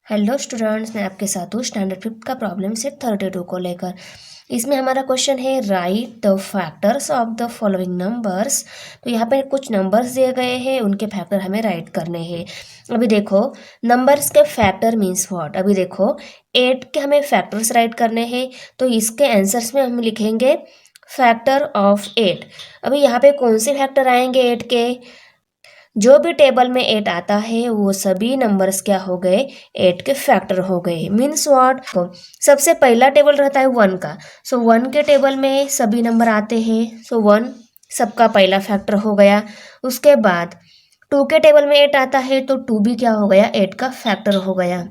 Hello students, मैं आपके साथ हूँ स्टैंडर्ड फिफ्थ का प्रॉब्लम सेट 32 को लेकर। इसमें हमारा क्वेश्चन है right the factors of the following numbers. तो यहाँ पे कुछ नंबर्स दिए गए हैं, उनके फैक्टर हमें राइट करने हैं। अभी देखो, नंबर्स के फैक्टर मीन्स व्हाट। अभी देखो, 8 के हमें फैक्टर्स राइट करने हैं, तो इसके आंसर्स में हम लिखेंगे फैक्टर ऑफ 8। अभी यहाँ पे कौन से फैक्टर आएंगे 8 के? जो भी टेबल में 8 आता है वो सभी नंबर्स क्या हो गए? 8 के फैक्टर हो गए। Means what? सबसे पहला टेबल रहता है 1 का। सो 1 के टेबल में सभी नंबर आते हैं, सो 1 सबका पहला फैक्टर हो गया। उसके बाद 2 के टेबल में 8 आता है, तो 2 भी क्या हो गया? 8 का फैक्टर हो गया।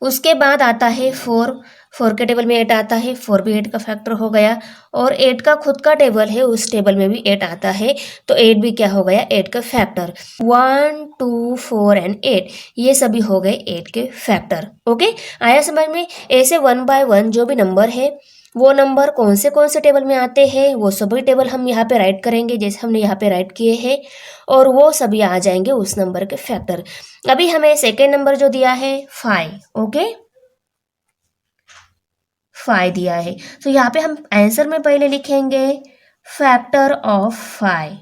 उसके बाद आता है 4। 4 के टेबल में 8 आता है, 4 भी 8 का फैक्टर हो गया। और 8 का खुद का टेबल है, उस टेबल में भी 8 आता है, तो 8 भी क्या हो गया? 8 का फैक्टर। 1 2 4 एंड 8 ये सभी हो गए 8 के फैक्टर। ओके, आया समझ में? ऐसे 1 बाय 1 जो भी नंबर है, वो नंबर कौन से टेबल में आते हैं, वो सभी टेबल हम यहाँ पे राइट करेंगे जैसे हमने यहाँ पे राइट किए हैं, और वो सभी आ जाएंगे उस नंबर के फैक्टर। अभी हमें सेकेंड नंबर जो दिया है 5। ओके, 5 दिया है, तो यहाँ पे हम आंसर में पहले लिखेंगे फैक्टर ऑफ 5।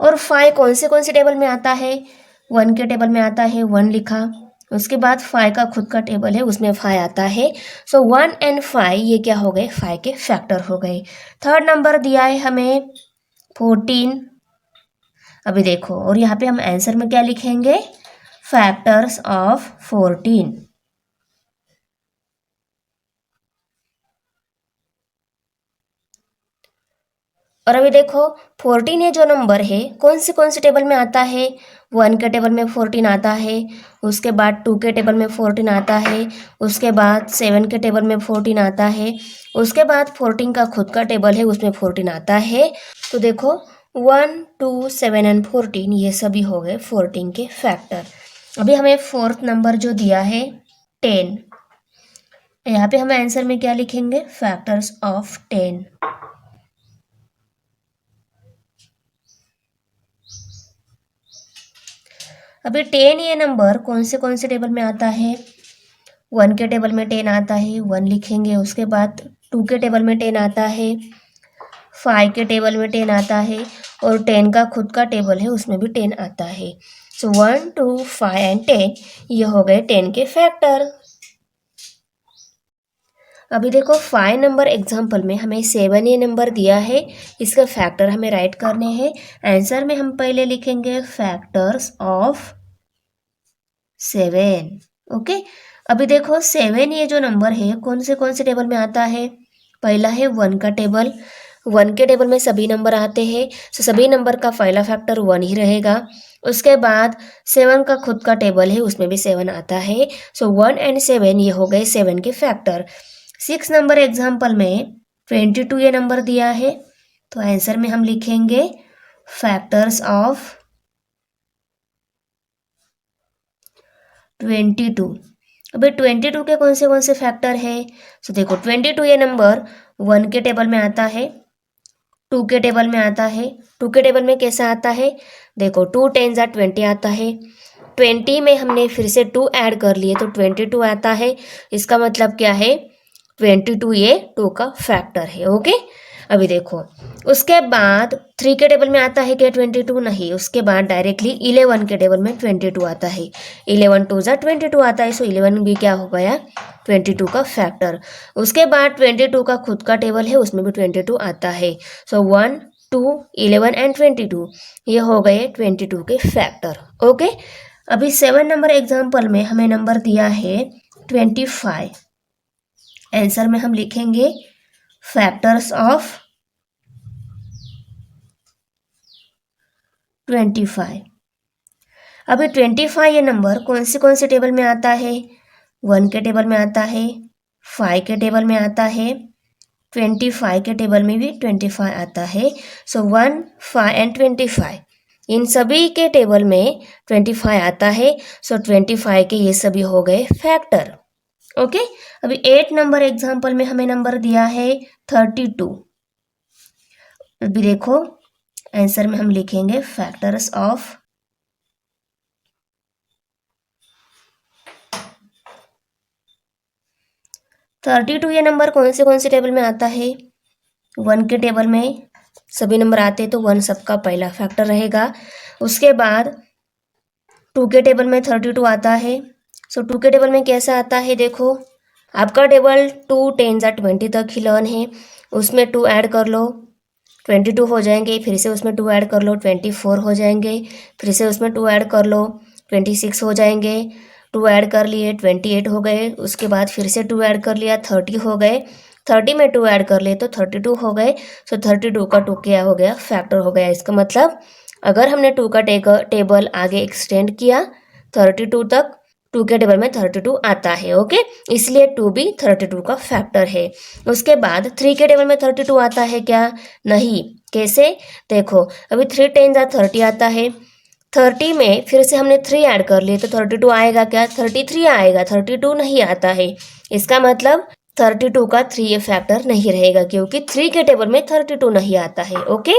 और 5 कौन से टेबल में आता है? 1 के टेबल में आता है, 1 लिखा। उसके बाद 5 का खुद का टेबल है, उसमें 5 आता है। सो 1 एंड 5 ये क्या हो गए? 5 के फैक्टर हो गए। थर्ड नंबर दिया है हमें 14। अभी देखो, और यहाँ पे हम आंसर में क्या लिखेंगे? Factors of 14। और अभी देखो, 14 ये जो नंबर है कौन से टेबल में आता है? 1 के टेबल में 14 आता है। उसके बाद 2 के टेबल में 14 आता है। उसके बाद 7 के टेबल में 14 आता है। उसके बाद 14 का खुद का टेबल है, उसमें 14 आता है। तो देखो, 1 2 7 एंड 14 ये सभी हो गए 14 के फैक्टर। अभी हमें फोर्थ नंबर जो दिया है 10, यहाँ पे हम आंसर में क्या लिखेंगे? Factors of 10। अभी 10 ये नंबर कौन से टेबल में आता है? 1 के टेबल में 10 आता है, 1 लिखेंगे। उसके बाद 2 के टेबल में 10 आता है, 5 के टेबल में 10 आता है, और 10 का खुद का टेबल है, उसमें भी 10 आता है। सो 1 2 5 एंड 10 ये हो गए 10 के फैक्टर। अभी देखो, 5 नंबर एग्जाम्पल में हमें 7 ये नंबर दिया है, इसका फैक्टर हमें राइट करने हैं। आंसर में हम पहले लिखेंगे फैक्टर्स ऑफ 7। ओके, अभी देखो 7 ये जो नंबर है कौन से टेबल में आता है? पहला है 1 का टेबल। 1 के टेबल में सभी नंबर आते हैं, तो सभी नंबर का पहला फैक्टर 1 ही रहेगा। उसके बाद 7 का खुद का टेबल है, उसमें भी 7 आता है। सो 1 एंड 7 ये हो गए 7 के फैक्टर। 6 नंबर एग्जाम्पल में 22 ये नंबर दिया है, तो आंसर में हम लिखेंगे फैक्टर्स ऑफ 22। अभी 22 के कौन से फैक्टर है? तो देखो, 22 ये नंबर 1 के टेबल में आता है, 2 के टेबल में आता है। 2 के टेबल में कैसा आता है? देखो, 2 10 20 आता है। 20 में हमने फिर से 2 ऐड कर लिए, तो 22 आता है। इसका मतलब क्या है? 22 ये 2 का फैक्टर है। ओके, अभी देखो, उसके बाद 3 के टेबल में आता है क्या 22? नहीं, उसके बाद डायरेक्टली 11 के टेबल में 22 आता है। 11 2 22 आता है, सो 11 भी क्या हो गया? 22 का फैक्टर। उसके बाद 22 का खुद का टेबल है, उसमें भी 22 आता है। सो 1 2 11 एंड 22 ये हो गए 22 के फैक्टर। ओके, अभी 7 नंबर एग्जाम्पल में हमें नंबर दिया है 25। आंसर में हम लिखेंगे फैक्टर्स ऑफ 25। अभी 25 ये नंबर कौन से टेबल में आता है? 1 के टेबल में आता है, 5 के टेबल में आता है, 25 के टेबल में भी 25 आता है। सो 1 5 एंड 25 इन सभी के टेबल में 25 आता है। सो 25 के ये सभी हो गए फैक्टर। ओके, अभी 8 नंबर एग्जाम्पल में हमें नंबर दिया है 32। अभी देखो, आंसर में हम लिखेंगे फैक्टर्स ऑफ 32। ये नंबर कौन से टेबल में आता है? 1 के टेबल में सभी नंबर आते हैं तो 1 सबका पहला फैक्टर रहेगा। उसके बाद 2 के टेबल में 32 आता है। सो 2 के टेबल में कैसा आता है? देखो आपका टेबल 2 10 जा 20 तक ही लर्न है, उसमें 2 ऐड कर लो 22 हो जाएंगे, फिर से उसमें 2 ऐड कर लो 24 हो जाएंगे, फिर से उसमें 2 ऐड कर लो 26 हो जाएंगे, 2 ऐड कर लिए 28 हो गए, उसके बाद फिर से 2 ऐड कर लिया 30 हो गए, 30 में 2 ऐड कर लिए तो 32 हो गए। सो 32 का 2 क्या हो गया? फैक्टर हो गया। इसका मतलब अगर हमने 2 का टेबल आगे एक्सटेंड किया 32 तक, 2 के टेबल में 32 आता है। ओके, इसलिए 2 भी 32 का फैक्टर है। उसके बाद 3 के टेबल में 32 आता है क्या? नहीं। कैसे? देखो अभी 3 10 जा 30 आता है, 30 में फिर से हमने 3 ऐड कर लिए तो 32 आएगा क्या? 33 आएगा, 32 नहीं आता है। इसका मतलब 32 का 3 ये फैक्टर नहीं रहेगा क्योंकि 3 के टेबल में 32 नहीं आता है। ओके,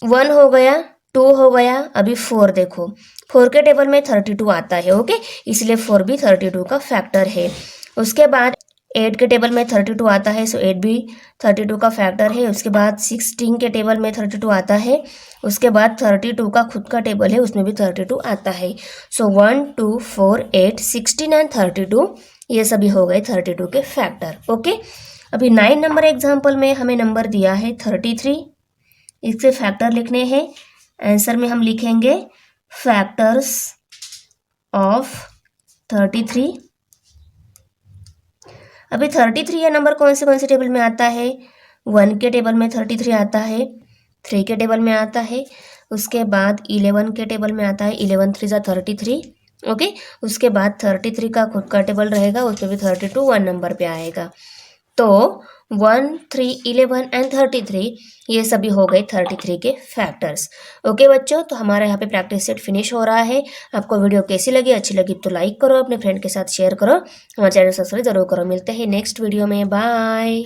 1 हो गया, 2 हो गया, अभी 4 देखो 4 के टेबल में 32 आता है। ओके, इसलिए 4 भी 32 का फैक्टर है। उसके बाद 8 के टेबल में 32 आता है, सो 8 भी 32 का फैक्टर है। उसके बाद 16 के टेबल में 32 आता है, उसके बाद 32 का खुद का टेबल है उसमें भी 32 आता है। सो 1 2 4 8 16 एंड 32 ये सभी हो गए 32 के फैक्टर। ओके, अभी 9 नंबर एग्जाम्पल में हमें नंबर दिया है 33, इसके फैक्टर लिखने हैं। आंसर में हम लिखेंगे फैक्टर्स ऑफ 33। अभी 33 ये नंबर कौन से टेबल में आता है? 1 के टेबल में 33 आता है, 3 के टेबल में आता है, उसके बाद 11 के टेबल में आता है, 11 3 जा 33। ओके, उसके बाद 33 का खुद का टेबल रहेगा, उसमें भी 32 1 नंबर पे आएगा। तो 1 3 11 एंड 33 ये सभी हो गए 33 के फैक्टर्स। ओके बच्चों, तो हमारा यहाँ पे प्रैक्टिस सेट फिनिश हो रहा है। आपको वीडियो कैसी लगी? अच्छी लगी तो लाइक करो, अपने फ्रेंड के साथ शेयर करो, हमारे चैनल सब्सक्राइब जरूर करो। मिलते हैं नेक्स्ट वीडियो में, बाय।